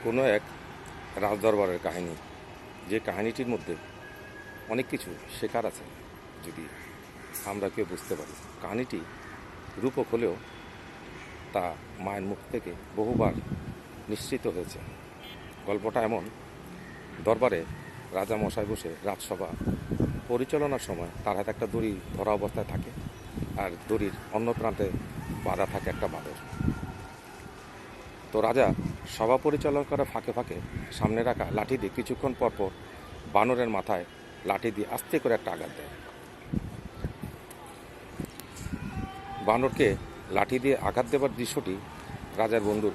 কোনো এক রাজদরবারের কাহিনী, যে কাহিনীটির মধ্যে অনেক কিছু শেখার আছে যদি আমরা কেউ বুঝতে পারি। কাহিনীটি রূপক হলেও তা মায়ের মুখ থেকে বহুবার নিশ্চিত হয়েছে। গল্পটা এমন, দরবারে রাজামশাই বসে রাজসভা পরিচালনার সময় তার হাতে একটা দড়ি ধরা অবস্থায় থাকে, আর দড়ির অন্য প্রান্তে বাঁধা থাকে একটা বাঁদর। তো রাজা সভা পরিচালনা করার ফাঁকে ফাঁকে সামনে রাখা লাঠি দিয়ে কিছুক্ষণ পরপর বানরের মাথায় লাঠি দিয়ে আস্তে করে একটা আঘাত দেয়। বানরকে লাঠি দিয়ে আঘাত দেবার দৃশ্যটি রাজার বন্ধুর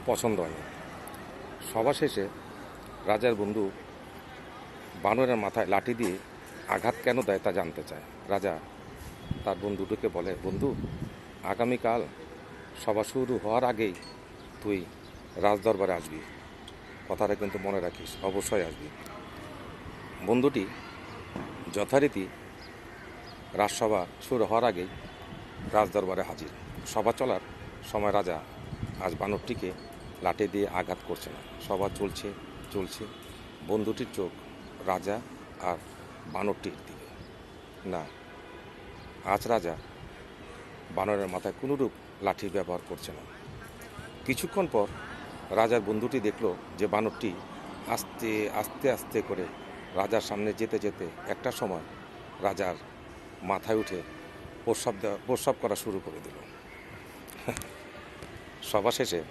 পছন্দ হয়নি। সভা শেষে রাজার বন্ধু বানরের মাথায় লাঠি দিয়ে আঘাত কেন দেয় তা জানতে চায়। রাজা তার বন্ধুটিকে বলে, বন্ধু, আগামীকাল সভা শুরু হওয়ার আগেই তুই রাজদরবারে আসবি, কথাটা কিন্তু মনে রাখিস, অবশ্যই আসবি। বন্ধুটি যথারীতি রাজসভা শুরু হওয়ার আগেই রাজদরবারে হাজির। সভা চলার সময় রাজা আজ বানরটিকে লাঠি দিয়ে আঘাত করছে না। সভা চলছে, বন্ধুটির চোখ রাজা আর বানরটির দিকে। না, আজ রাজা বানরের মাথায় কোনোরূপ লাঠির ব্যবহার করছে না। কিছুক্ষণ পর রাজার বন্ধুটি দেখল যে বানরটি আস্তে আস্তে আস্তে করে রাজার সামনে যেতে যেতে একটা সময় রাজার মাথায় উঠে প্রস্রাব করা শুরু করে দিল। সভা শেষে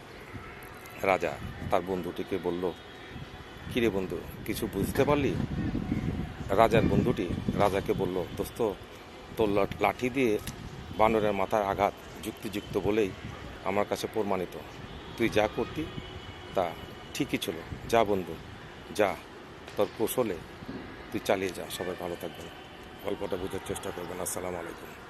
রাজা তার বন্ধুটিকে বলল, কিরে বন্ধু, কিছু বুঝতে পারলি? রাজার বন্ধুটি রাজাকে বলল, দোস্ত, তোর লাঠি দিয়ে বানরের মাথার আঘাত যুক্তিযুক্ত বলেই আমার কাছে প্রমাণিত। তুই যা করতি তা ঠিকই ছিল। যা বন্ধু, যা, তোর কৌশলে তুই চালিয়ে যা। সবাই ভালো থাকবেন, গল্পটা বোঝার চেষ্টা করবেন। আসসালামু আলাইকুম।